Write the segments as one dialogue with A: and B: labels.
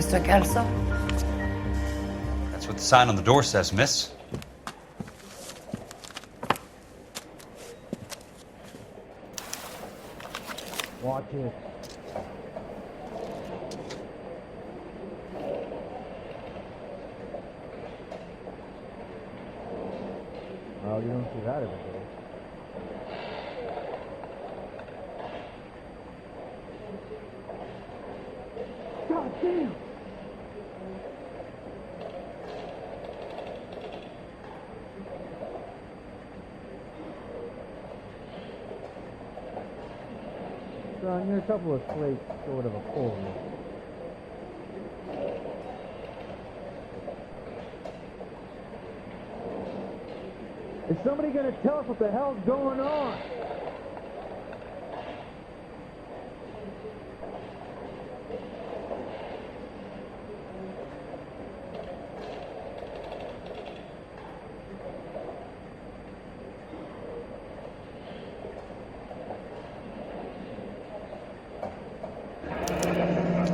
A: Mr. Kelso?
B: That's what the sign on the door says, miss.
C: Watch it. Oh, you don't see that every day. God damn! Son, you're a couple of slates short of a full one. Is somebody gonna tell us what the hell's going on?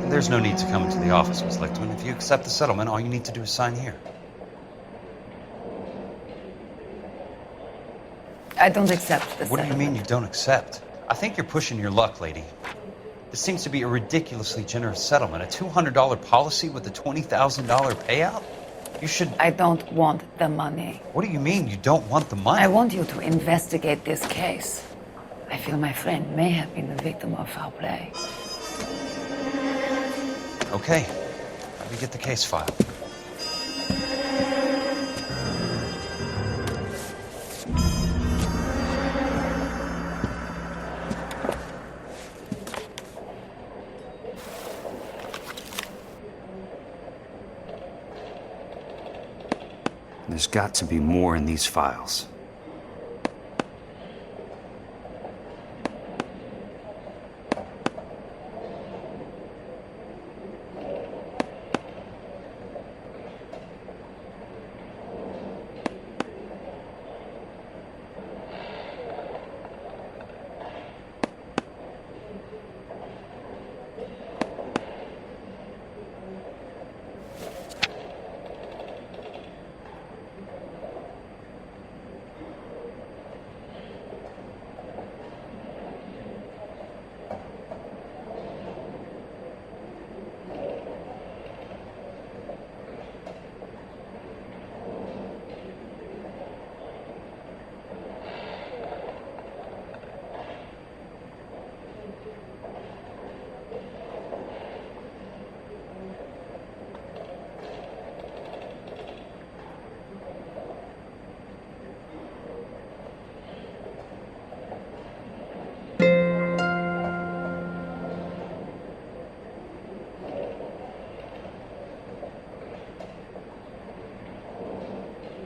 B: There's no need to come into the office, Miss Lichtman. If you accept the settlement, all you need to do is sign here.
A: I don't accept the
B: What do you
A: settlement.
B: mean you don't accept? I think you're pushing your luck, lady. This seems to be a ridiculously generous settlement. A $200 policy with a $20,000 payout? You should...
A: I don't want the money.
B: What do you mean you don't want the money?
A: I want you to investigate this case. I feel my friend may have been the victim of foul play.
B: Okay. Let me get the case file. There's got to be more in these files.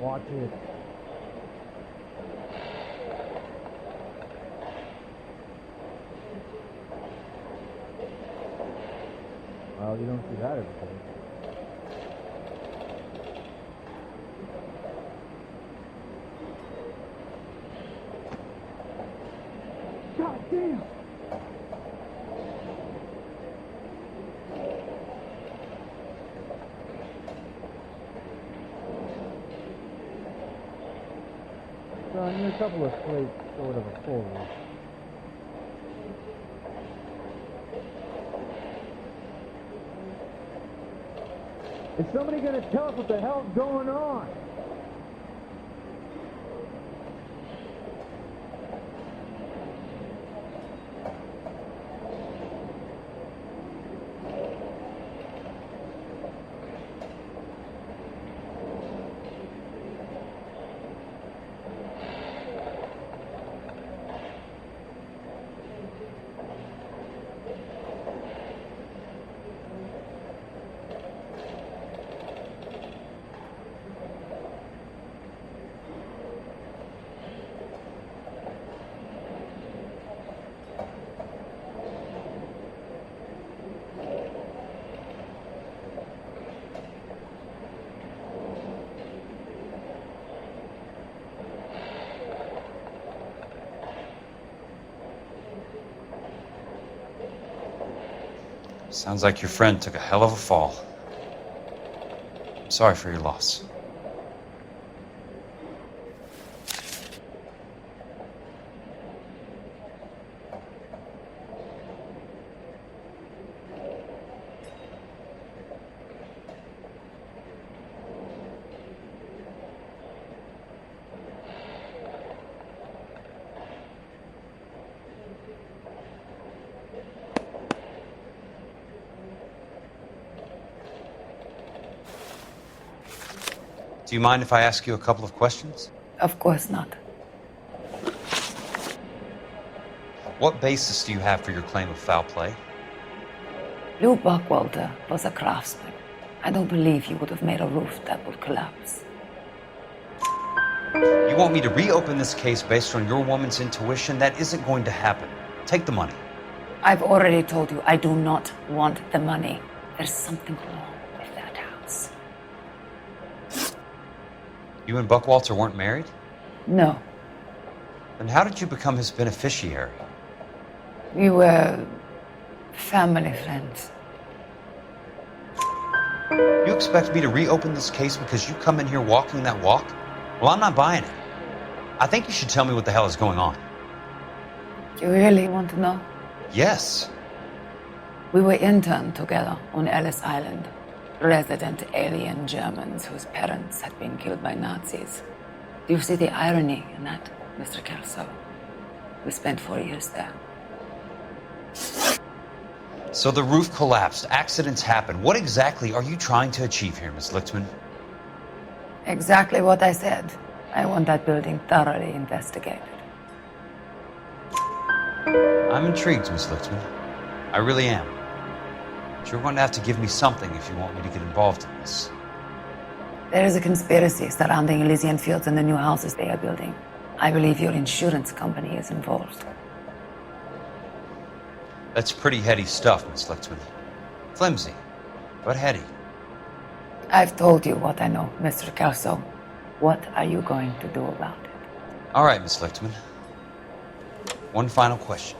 C: Watch it. Well, you don't see that every day. God damn! Son, you're a couple of slates short of a full one. Is somebody gonna tell us what the hell's going on?
B: Sounds like your friend took a hell of a fall. Sorry for your loss. Do you mind if I ask you a couple of questions?
A: Of course not.
B: What basis do you have for your claim of foul play?
A: Lou Buckwalter was a craftsman. I don't believe he would have made a roof that would collapse.
B: You want me to reopen this case based on your woman's intuition? That isn't going to happen. Take the money.
A: I've already told you I do not want the money. There's something wrong with that house.
B: You and Buckwalter weren't married?
A: No,
B: Then how did you become his beneficiary?
A: we were family friends.
B: You expect me to reopen this case because you come in here walking that walk? Well, I'm not buying it. I think you should tell me what the hell is going on.
A: You really want to know?
B: Yes.
A: We were interned together on Ellis Island. Resident alien Germans whose parents had been killed by Nazis. Do you see the irony in that, Mr. Kelso? We spent 4 years there.
B: So the roof collapsed. Accidents happen. What exactly are you trying to achieve here, Miss Lichtman?
A: Exactly what I said. I want that building thoroughly investigated.
B: I'm intrigued, Miss Lichtman. I really am. But you're going to have to give me something if you want me to get involved in this.
A: There is a conspiracy surrounding Elysian Fields and the new houses they are building. I believe your insurance company is involved.
B: That's pretty heady stuff, Miss Lichtman. Flimsy, but heady.
A: I've told you what I know, Mr. Kelso. What are you going to do about it?
B: All right, Miss Lichtman. One final question.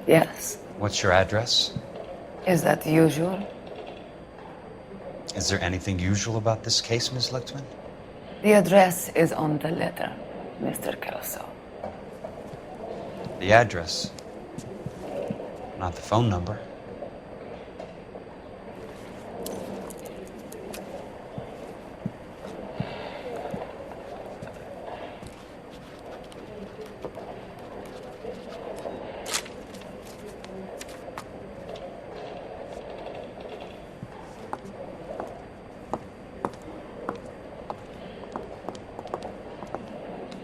A: Yes.
B: What's your address?
A: Is that usual?
B: Is there anything usual about this case, Miss Lichtman?
A: The address is on the letter, Mr. Kelso.
B: The address, not the phone number.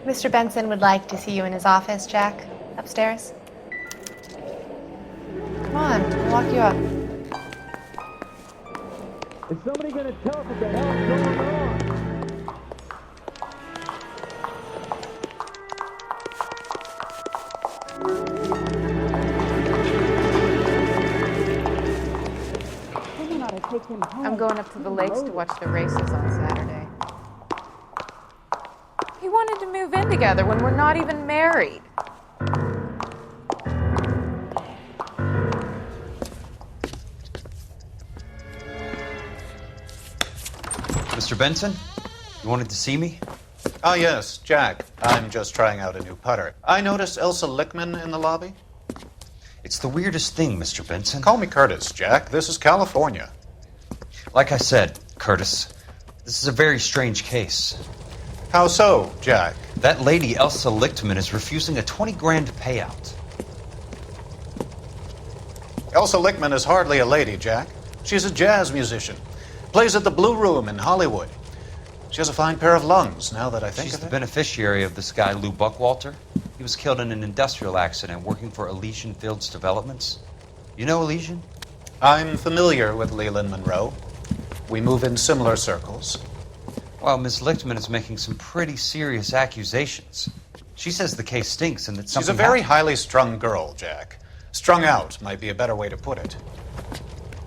D: Mr. Benson would like to see you in his office, Jack. Upstairs. Come on, I'll walk you up.
C: Is somebody going to tell us what the hell is going on?
D: I'm going up to the lakes to watch the races on Saturday. He wanted to move in together when we're not even married.
B: Mr. Benson, you wanted to see me?
E: Ah, yes, Jack. I'm just trying out a new putter. I noticed Elsa Lichtman in the lobby.
B: It's the weirdest thing, Mr. Benson.
E: Call me Curtis, Jack. This is California.
B: Like I said, Curtis, this is a very strange case.
E: How so, Jack?
B: That lady, Elsa Lichtman, is refusing a 20 grand payout.
E: Elsa Lichtman is hardly a lady, Jack. She's a jazz musician. Plays at the Blue Room in Hollywood. She has a fine pair of lungs, now that I think
B: She's
E: of
B: the
E: it.
B: beneficiary of this guy, Lou Buckwalter. He was killed in an industrial accident working for Elysian Fields Developments. You know Elysian?
E: I'm familiar with Leland Monroe. We move in similar circles.
B: Well, Miss Lichtman is making some pretty serious accusations. She says the case stinks and that
E: She's
B: something
E: a very
B: happened.
E: highly strung girl, Jack. Strung out might be a better way to put it.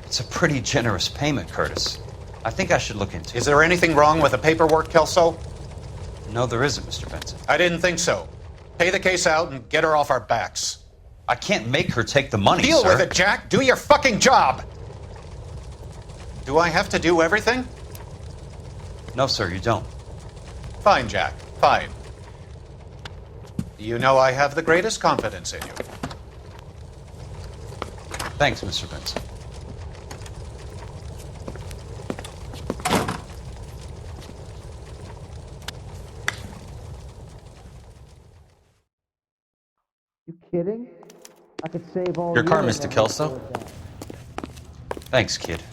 B: It's a pretty generous payment, Curtis. I think I should look into it.
E: Is there anything wrong with the paperwork, Kelso?
B: No, there isn't, Mr. Benson.
E: I didn't think so. Pay the case out and get her off our backs.
B: I can't make her take the money,
E: Deal
B: sir.
E: with it, Jack. Do your fucking job. Do I have to do everything?
B: No, sir, you don't.
E: Fine, Jack. Fine. You know I have the greatest confidence in you.
B: Thanks, Mr. Benson.
C: You kidding? I could save all
B: Your car,
C: year
B: Mr.
C: if I
B: Kelso.
C: could afford that.
B: Thanks, kid.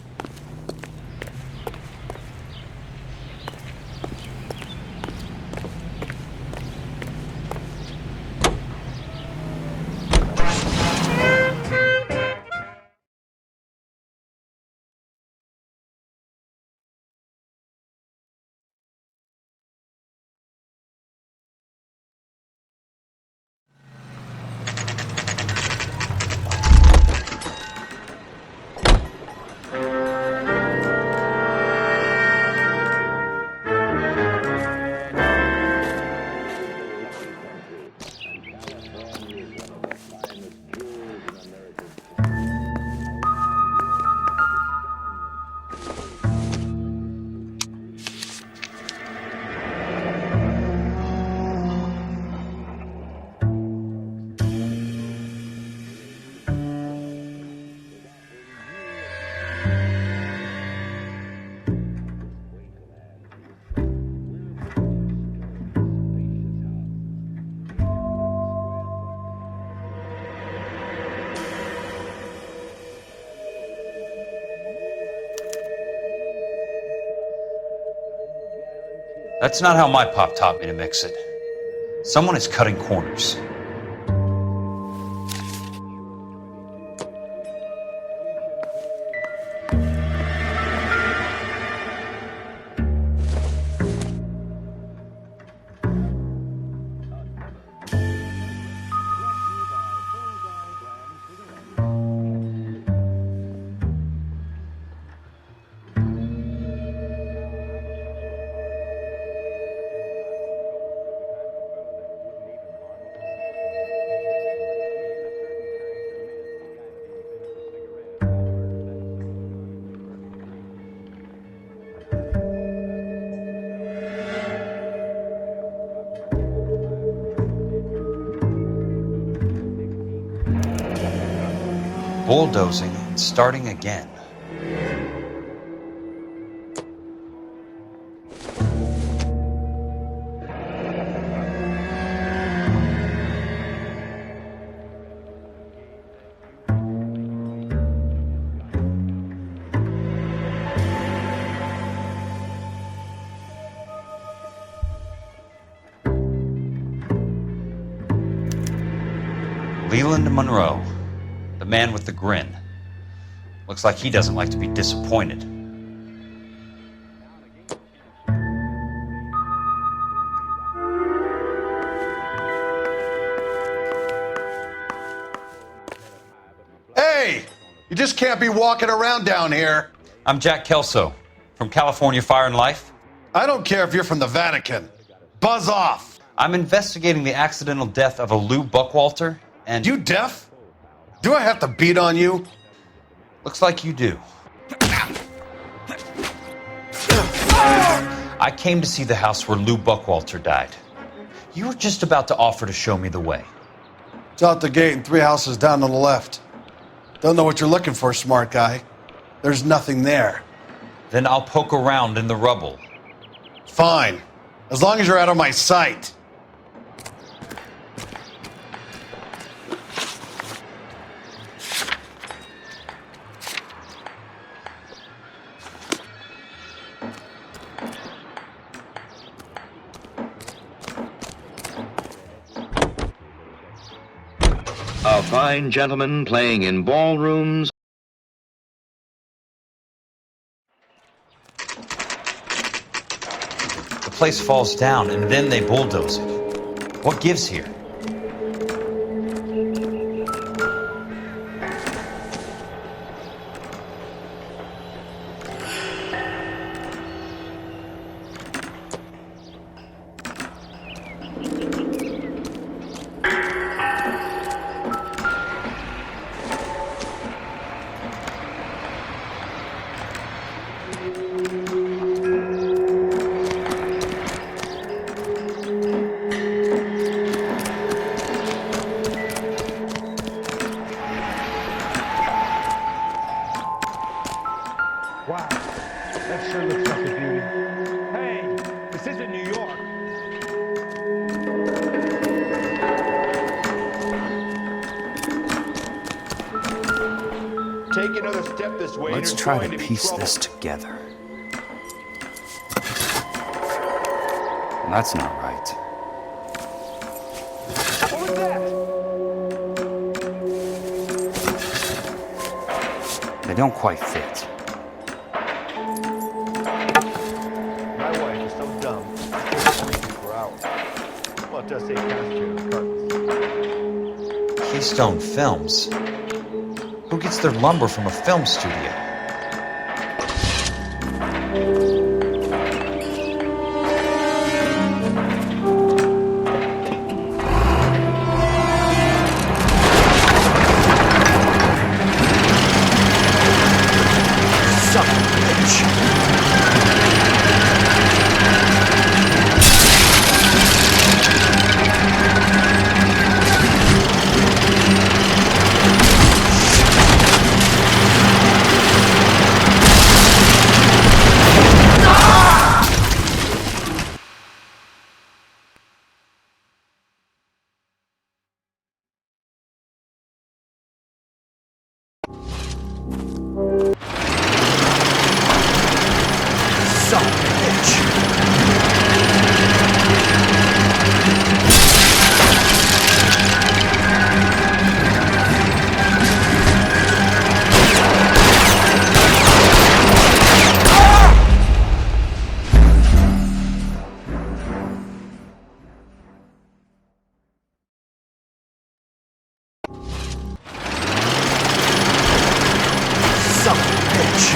B: That's not how my pop taught me to mix it. Someone is cutting corners. Bulldozing and starting again. Leland Monroe. The man with the grin. Looks like he doesn't like to be disappointed.
F: Hey! You just can't be walking around down here.
B: I'm Jack Kelso, from California Fire and Life.
F: I don't care if you're from the Vatican. Buzz off!
B: I'm investigating the accidental death of a Lou Buckwalter, and...
F: You deaf? Do I have to beat on you?
B: Looks like you do. I came to see the house where Lou Buckwalter died. You were just about to offer to show me the way.
F: It's out the gate and 3 houses down on the left. Don't know what you're looking for, smart guy. There's nothing there.
B: Then I'll poke around in the rubble.
F: Fine. As long as you're out of my sight.
G: A fine gentleman playing in ballrooms.
B: The place falls down and then they bulldoze it. What gives here?
H: take another step this way,
B: Let's
H: and you're
B: try
H: going
B: to
H: be
B: piece
H: trouble.
B: this together. That's not right.
H: What was that?
B: They don't quite fit.
H: My wife is so dumb. She takes 22 per hour. Well, it does say concentrated cartons.
B: Keystone Films? Who gets their lumber from a film studio? Son of a bitch. Son of a bitch. Son of a bitch.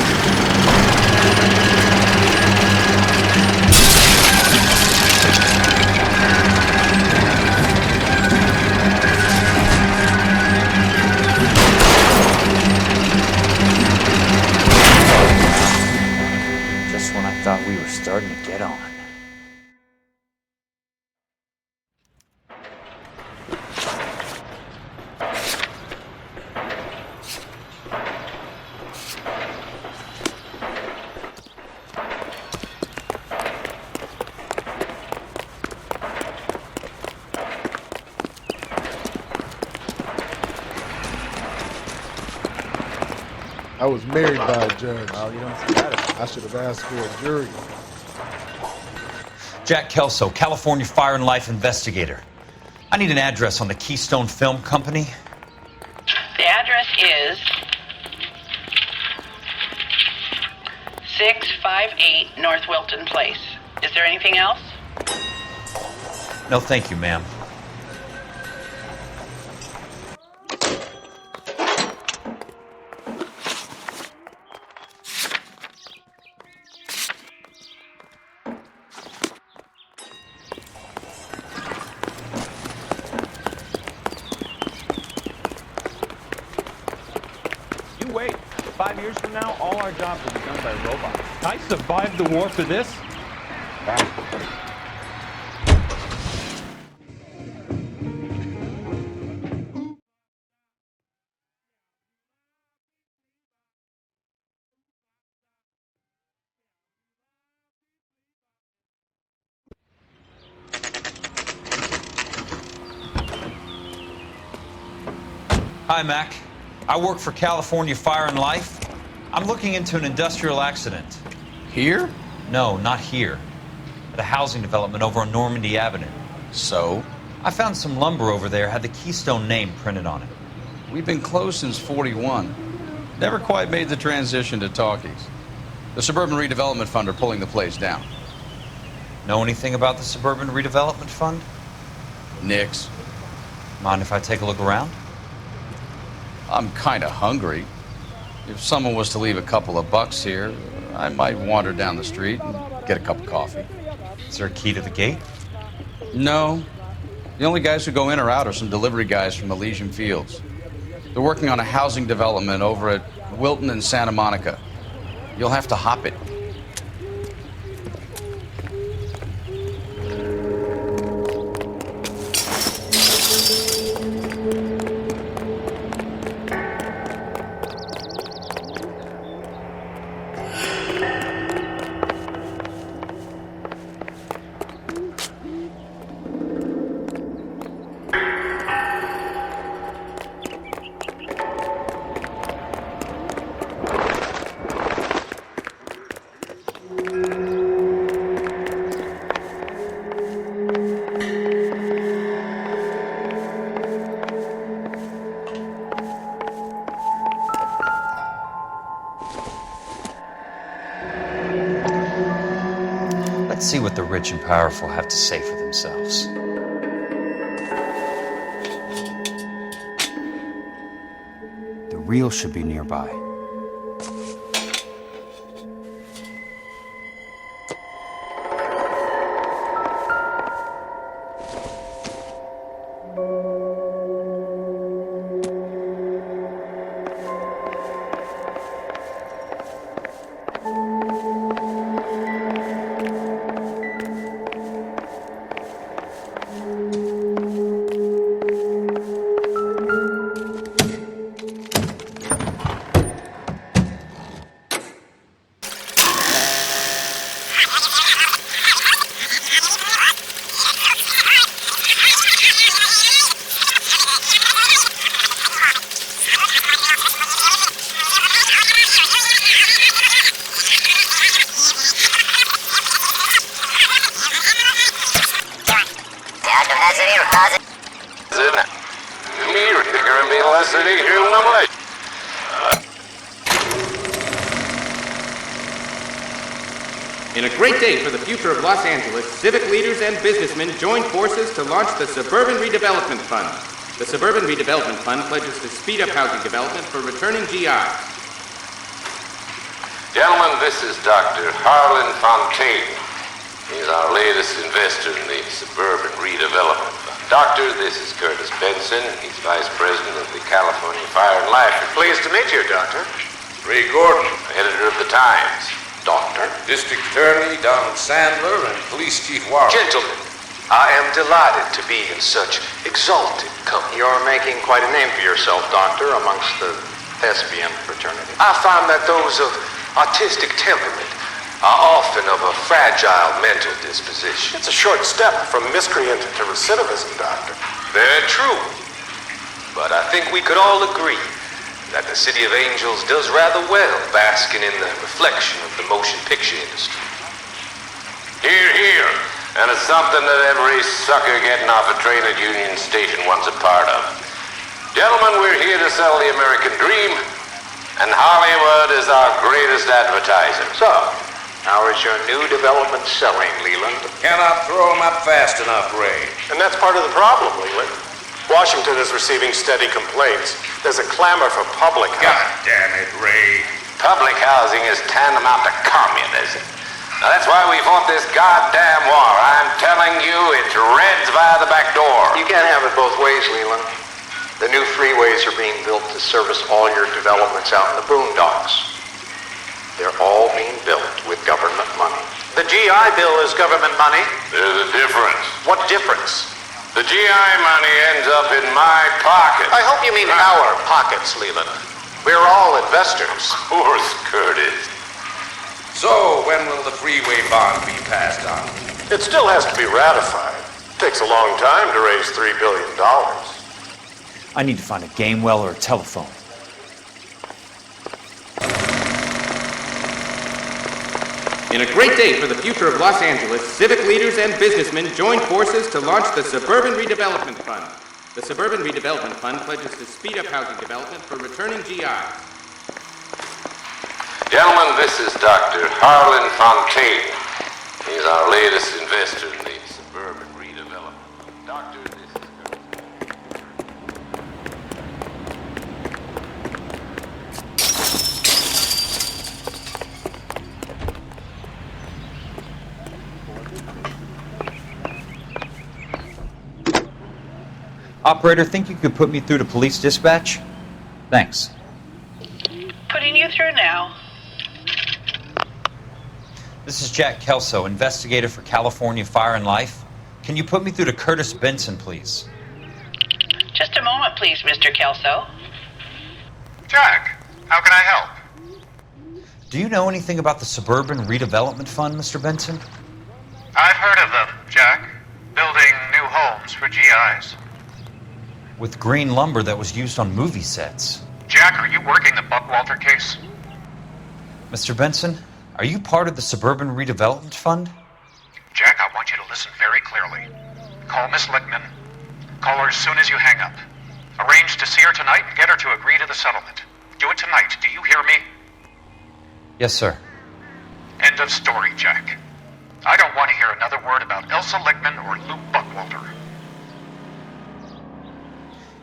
B: Just when I thought we were starting to get on.
I: I was married by a judge.
H: Well, you don't see that.
I: I should have asked for a jury.
B: Jack Kelso, California Fire and Life investigator. I need an address on the Keystone Film Company.
J: The address is 658 North Wilton Place. Is there anything else?
B: No, thank you, ma'am.
C: You wait. 5 years from now, all our jobs will be done by robots. I survived the war for this.
B: Hi, Mac. I work for California Fire and Life. I'm looking into an industrial accident.
E: Here?
B: No, not here. At a housing development over on Normandy Avenue.
E: So?
B: I found some lumber over there, had the Keystone name printed on it.
K: We've been closed since '41. Never quite made the transition to talkies. The Suburban Redevelopment Fund are pulling the place down.
B: Know anything about the Suburban Redevelopment Fund?
K: Nix.
B: Mind if I take a look around?
K: I'm kind of hungry. If someone was to leave a couple of bucks here, I might wander down the street and get a cup of coffee.
B: Is there a key to the gate?
K: No. The only guys who go in or out are some delivery guys from Elysian Fields. They're working on a housing development over at Wilton and Santa Monica. You'll have to hop it.
B: see what the rich and powerful have to say for themselves. The real should be nearby.
L: In a great day for the future of Los Angeles, civic leaders and businessmen joined forces to launch the Suburban Redevelopment Fund. The Suburban Redevelopment Fund pledges to speed up housing development for returning GIs.
M: Gentlemen, this is Dr. Harlan Fontaine. He's our latest investor in the Suburban Redevelopment Fund. Doctor, this is Curtis Benson. He's Vice President of the California Fire and Life.
E: Pleased to meet you, Doctor.
M: Ray Gordon, editor of the Times. Doctor.
N: District Attorney Donald Sandler and Police Chief Warren.
O: Gentlemen, I am delighted to be in such exalted company.
P: You're making quite a name for yourself, Doctor, amongst the thespian fraternity.
O: I find that those of artistic temperament are often of a fragile mental disposition.
P: It's a short step from miscreant to recidivism, Doctor.
O: Very true. But I think we could all agree that the City of Angels does rather well basking in the reflection of the motion picture industry.
M: Hear, hear. And it's something that every sucker getting off a train at Union Station wants a part of. Gentlemen, we're here to sell the American dream, and Hollywood is our greatest advertiser.
P: So, how is your new development selling, Leland?
N: Cannot throw them up fast enough, Ray.
P: And that's part of the problem, Leland. Washington is receiving steady complaints. There's a clamor for public housing.
N: God damn it, Ray.
M: Public housing is tantamount to communism. Now that's why we fought this goddamn war. I'm telling you, it's Reds via the back door.
P: You can't have it both ways, Leland. The new freeways are being built to service all your developments out in the boondocks. They're all being built with government money.
E: The GI Bill is government money.
M: There's a difference.
E: What difference?
M: The GI money ends up in my pocket.
E: I hope you mean our pockets, Leland. We're all investors.
M: Of course, Curtis.
N: So, when will the freeway bond be passed on?
P: It still has to be ratified. It takes a long time to raise $3 billion.
B: I need to find a game well or a telephone.
L: In a great day for the future of Los Angeles, civic leaders and businessmen joined forces to launch the Suburban Redevelopment Fund. The Suburban Redevelopment Fund pledges to speed up housing development for returning GIs.
M: Gentlemen, this is Dr. Harlan Fontaine. He's our latest investor in the Suburban Redevelopment Fund. Doctor, this is
B: Operator, think you could put me through to police dispatch? Thanks.
J: Putting you through now.
B: This is Jack Kelso, investigator for California Fire and Life. Can you put me through to Curtis Benson, please?
J: Just a moment, please, Mr. Kelso.
E: Jack, how can I help?
B: Do you know anything about the Suburban Redevelopment Fund, Mr. Benson?
E: I've heard of them, Jack. Building new homes for GIs.
B: With green lumber that was used on movie sets.
E: Jack, are you working the Buckwalter case?
B: Mr. Benson, are you part of the Suburban Redevelopment Fund?
E: Jack, I want you to listen very clearly. Call Miss Lickman. Call her as soon as you hang up. Arrange to see her tonight and get her to agree to the settlement. Do it tonight. Do you hear me?
B: Yes, sir.
E: End of story, Jack. I don't want to hear another word about Elsa Lichtman or Luke Buckwalter.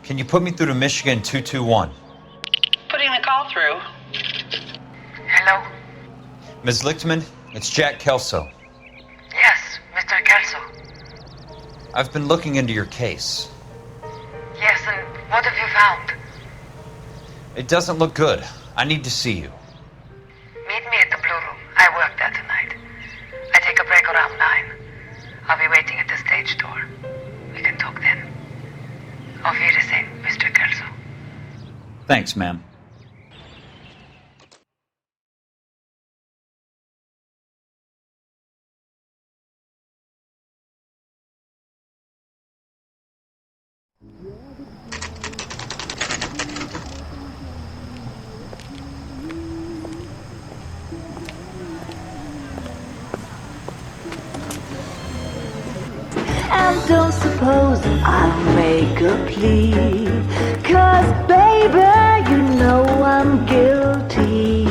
B: Can you put me through to Michigan 221?
J: Putting the call through.
A: Hello?
B: Ms. Lichtman, it's Jack Kelso.
A: Yes, Mr. Kelso.
B: I've been looking into your case.
A: Yes, and what have you found?
B: It doesn't look good. I need to see you.
A: Meet me at the Blue Room. I work there tonight. I take a break around 9. I'll be waiting at the stage door. We can talk then. Auf Wiedersehen, Mr. Kelso.
B: Thanks, ma'am.
Q: And don't suppose I'll make a plea, 'cause baby, you know I'm guilty.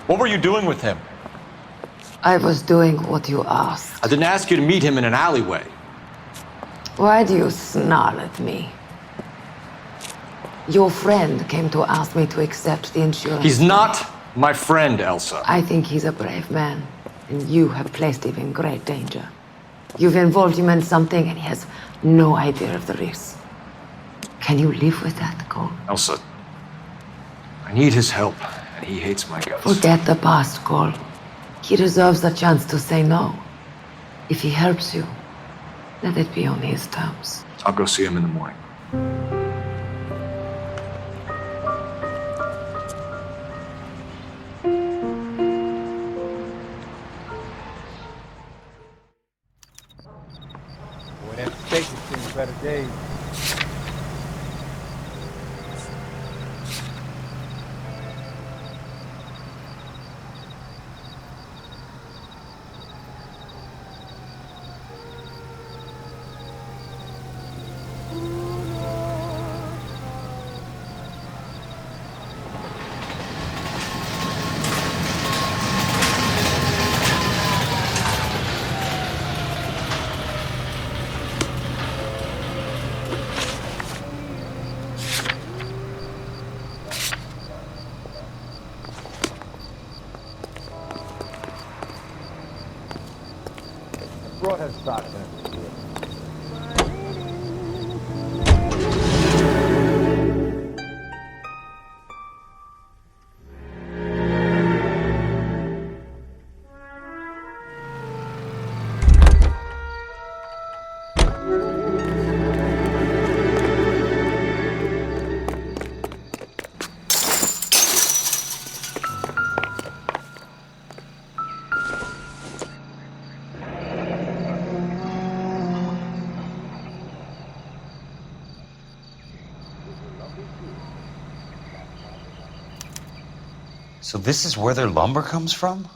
H: What were you doing with him?
A: I was doing what you asked.
H: I didn't ask you to meet him in an alleyway.
A: Why do you snarl at me? Your friend came to ask me to accept the insurance.
H: He's not my friend, Elsa.
A: I think he's a brave man, and you have placed him in great danger. You've involved him in something, and he has no idea of the risk. Can you live with that, Cole?
H: Elsa, I need his help, and he hates my guts.
A: Forget the past, Cole. He deserves a chance to say no. If he helps you, let it be on his terms.
H: I'll go see him in the morning.
I: Boy, that steak has seen better days. Brought his socks in.
B: So this is where their lumber comes from?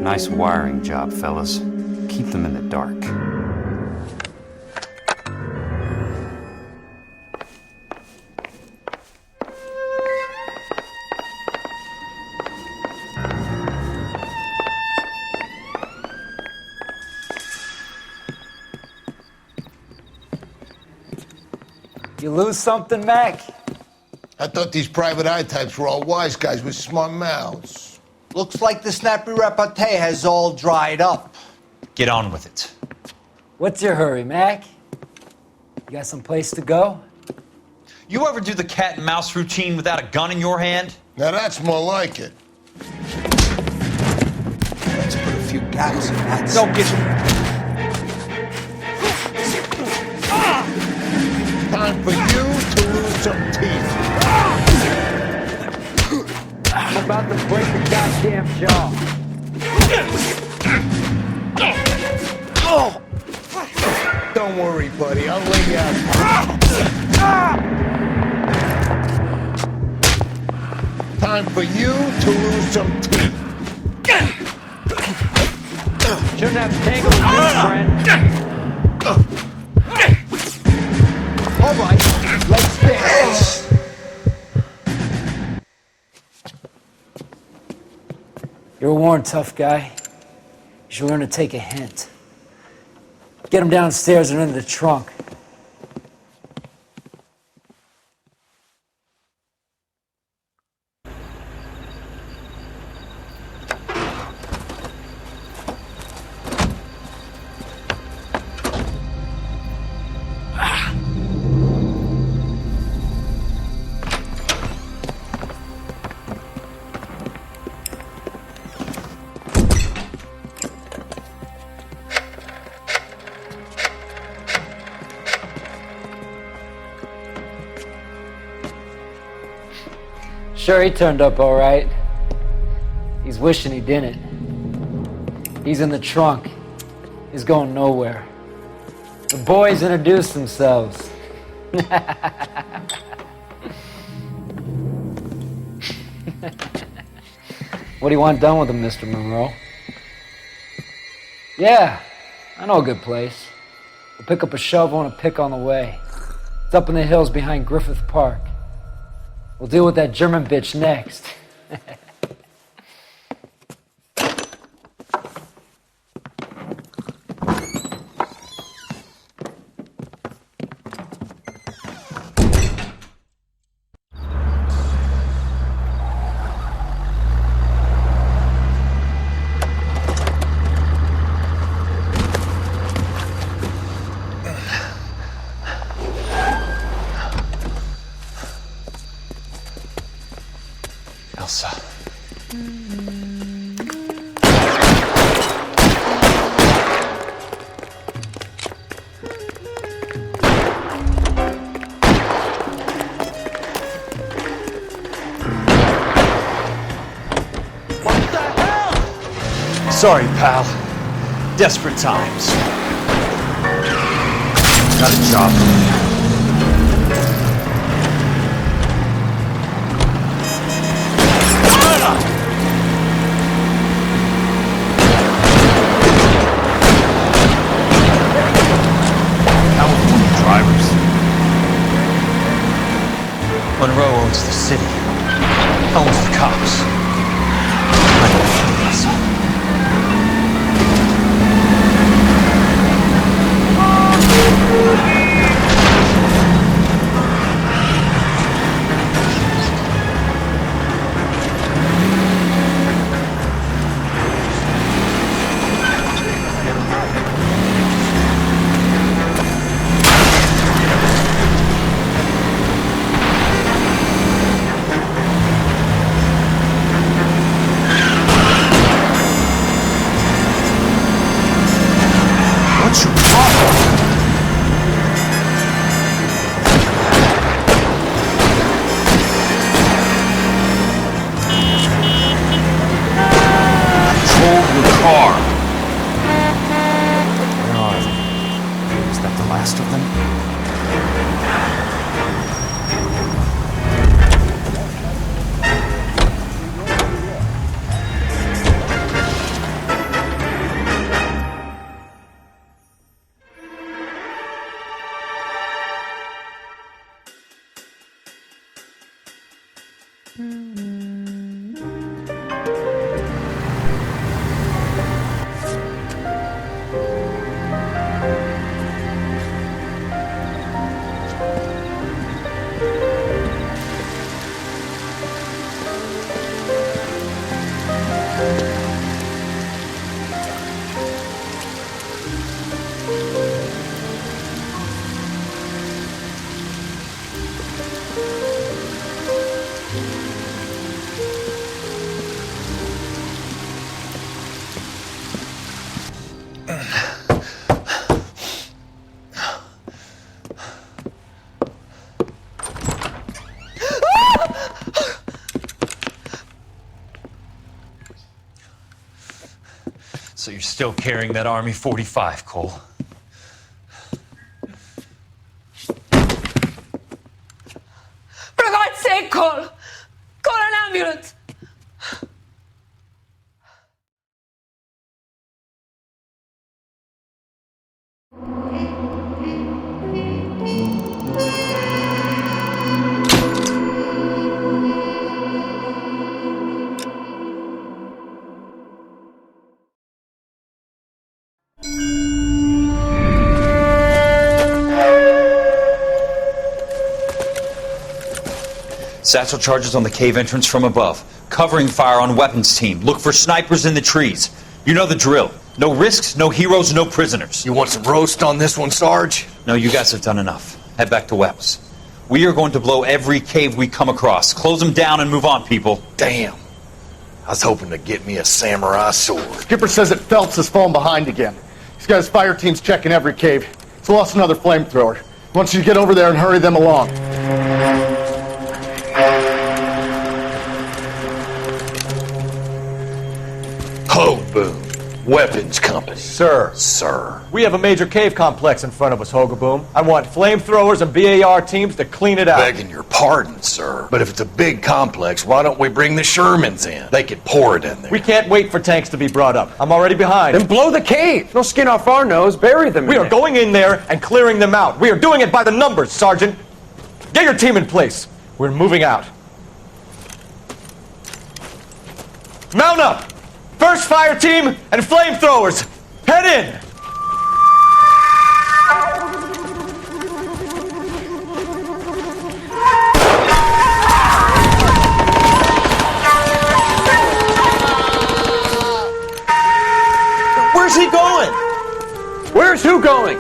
B: Nice wiring job, fellas. Keep them in the dark.
I: You lose something, Mac?
R: I thought these private eye types were all wise guys with smart mouths.
S: Looks like the snappy repartee has all dried up.
B: Get on with it.
I: What's your hurry, Mac? You got some place to go?
B: You ever do the cat and mouse routine without a gun in your hand?
R: Now that's more like it.
S: Let's put a few gaps in that.
B: Don't get...
R: Time for you to lose some teeth.
I: I'm about to break the goddamn jaw.
R: Don't worry, buddy. I'll lay you out. Time for you to lose some teeth.
I: Shouldn't have tangled with you, friend.
S: All right, let's dance.
I: You're warned, tough guy. You should learn to take a hint. Get him downstairs and into the trunk. Sure, he turned up all right. He's wishing he didn't. He's in the trunk. He's going nowhere. The boys introduced themselves. What do you want done with him, Mr. Monroe? Yeah, I know a good place. We'll pick up a shovel and a pick on the way. It's up in the hills behind Griffith Park. We'll deal with that German bitch next.
B: Elsa. Sorry, pal. Desperate times. Got a job. Monroe owns the city, owns the cops. I don't want this.
T: So you're still carrying that Army 45, Cole?
A: For God's sake, Cole! Call an ambulance!
B: Satchel charges on the cave entrance from above. Covering fire on weapons team. Look for snipers in the trees. You know the drill. No risks, no heroes, no prisoners.
R: You want some roast on this one, Sarge?
B: No, you guys have done enough. Head back to Webb's. We are going to blow every cave we come across. Close them down and move on, people.
R: Damn. I was hoping to get me a samurai sword.
U: Skipper says that Phelps has fallen behind again. He's got his fire teams checking every cave. He's lost another flamethrower. He wants you to get over there and hurry them along.
R: Hogaboom. Weapons Company.
H: Sir.
R: Sir.
H: We have a major cave complex in front of us, Hogaboom. I want flamethrowers and BAR teams to clean it out.
R: Begging your pardon, sir. But if it's a big complex, why don't we bring the Shermans in? They could pour it in there.
H: We can't wait for tanks to be brought up. I'm already behind.
C: Then blow the cave. No skin off our nose. Bury them
H: We are going in there and clearing them out. We are doing it by the numbers, Sergeant. Get your team in place. We're moving out. Mount up! First fire team and flamethrowers! Head in!
C: Where's he going? Where's who going?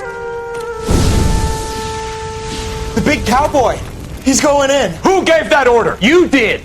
S: The big cowboy. He's going in.
H: Who gave that order?
C: You did.